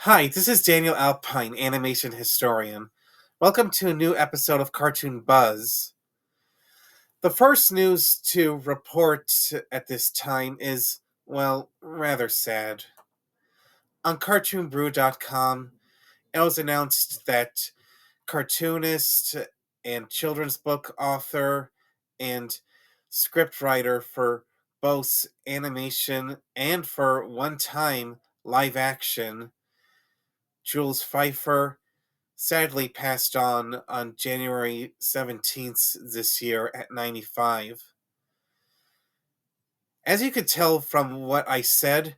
Hi, this is Daniel Alpine, animation historian. Welcome to a new episode of Cartoon Buzz. The first news to report at this time is, well, rather sad. On CartoonBrew.com, it was announced that cartoonist and children's book author and scriptwriter for both animation and for one time live action, Jules Feiffer, sadly passed on January 17th this year at 95. As you could tell from what I said,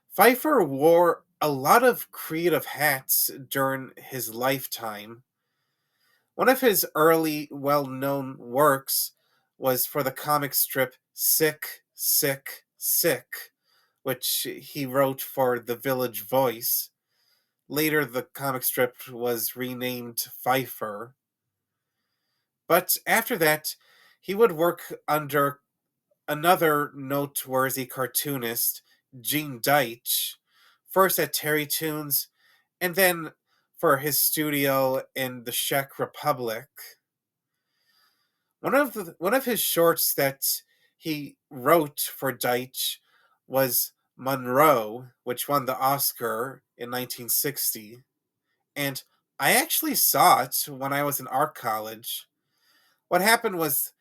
Pfeiffer wore a lot of creative hats during his lifetime. One of his early well known works was for the comic strip Sick, Sick, Sick, which he wrote for The Village Voice. Later, the comic strip was renamed Pfeiffer. But after that, he would work under another noteworthy cartoonist, Gene Deitch, first at Terry Toons, and then for his studio in the Czech Republic. One of his shorts that he wrote for Deitch was Monroe, which won the Oscar in 1960. And I actually saw it when I was in art college. What happened was,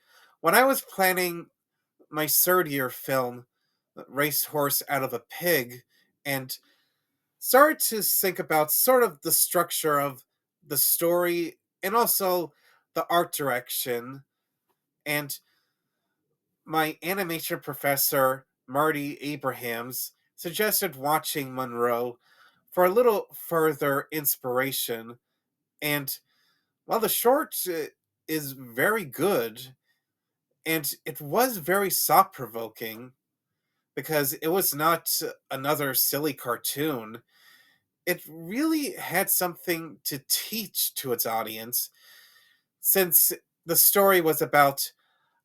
when I was planning my third year film, Racehorse Out of a Pig, and started to think about sort of the structure of the story and also the art direction. And my animation professor, Marty Abrahams, suggested watching Monroe for a little further inspiration. And while the short is very good, and it was very thought provoking because it was not another silly cartoon. It really had something to teach to its audience, since the story was about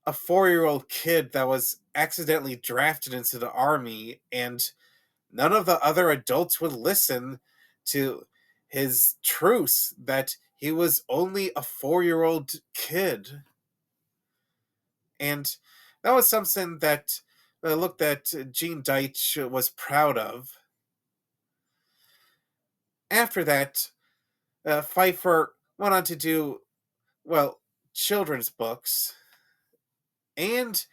a 4-year old kid that was accidentally drafted into the army, and none of the other adults would listen to his truth that he was only a 4-year old kid. And that was something that looked at Gene Deitch was proud of. After that, Pfeiffer went on to do, well, children's books. And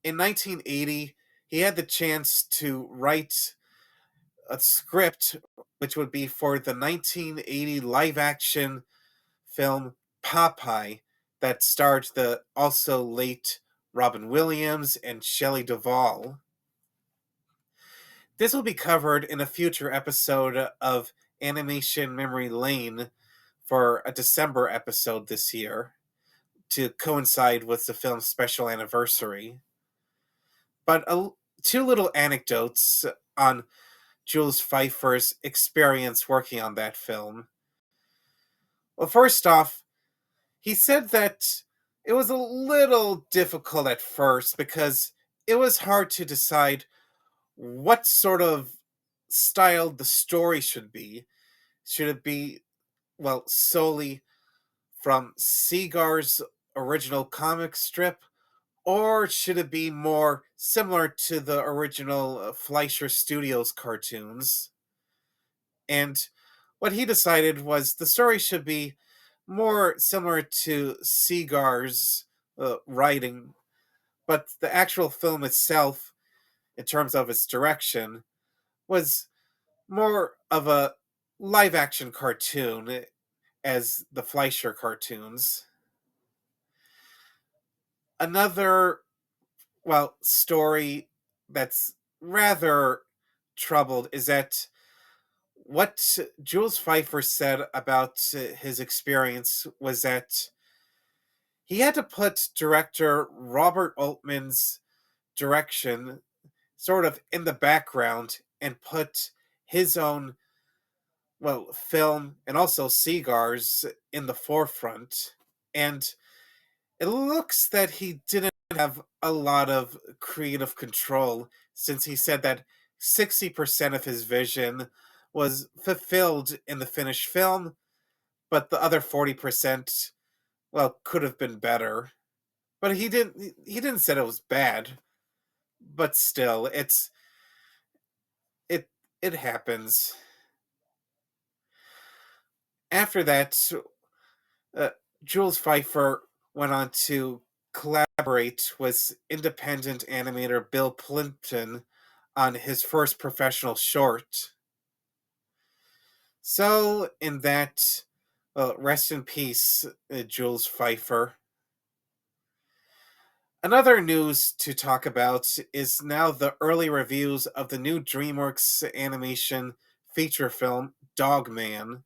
in 1980, he had the chance to write a script which would be for the 1980 live action film Popeye, that starred the also late Robin Williams and Shelley Duvall. This will be covered in a future episode of Animation Memory Lane for a December episode this year to coincide with the film's special anniversary. But two little anecdotes on Jules Pfeiffer's experience working on that film. Well, first off, he said that it was a little difficult at first because it was hard to decide what sort of style the story should be. Should it be, well, solely from Segar's original comic strip, or should it be more similar to the original Fleischer Studios cartoons? And what he decided was the story should be more similar to Segar's writing, but the actual film itself, in terms of its direction, was more of a live action cartoon as the Fleischer cartoons. Another, well, story that's rather troubled is that what Jules Pfeiffer said about his experience was that he had to put director Robert Altman's direction sort of in the background and put his own, well, film and also Segar's in the forefront. And it looks that he didn't have a lot of creative control, since he said that 60% of his vision was fulfilled in the finished film, but the other 40%, well, could have been better. But he didn't say it was bad, but still, it it happens. After that, uh, Jules Pfeiffer went on to collaborate with independent animator Bill Plympton on his first professional short. So, in that, well, rest in peace, Jules Pfeiffer. Another news to talk about is now the early reviews of the new DreamWorks animation feature film Dogman,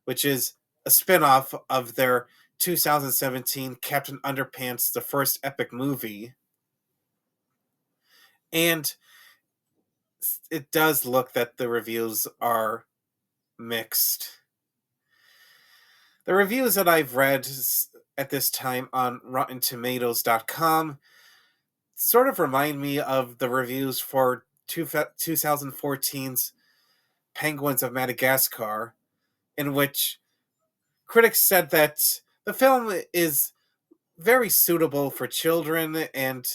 which is a spin-off of their 2017 Captain Underpants: The First Epic Movie. And it does look that the reviews are mixed. The reviews that I've read at this time on RottenTomatoes.com sort of remind me of the reviews for 2014's Penguins of Madagascar, in which critics said that the film is very suitable for children and,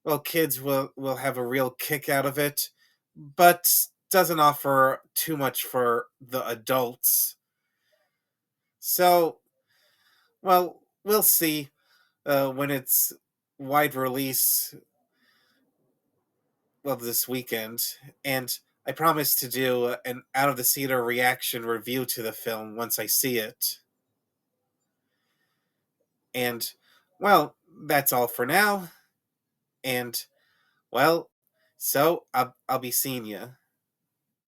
well, kids will have a real kick out of it, but doesn't offer too much for the adults. So, well, we'll see when it's wide release, well, this weekend, and I promise to do an out of the theater reaction review to the film once I see it. And, well, that's all for now. And, well, so I'll be seeing you.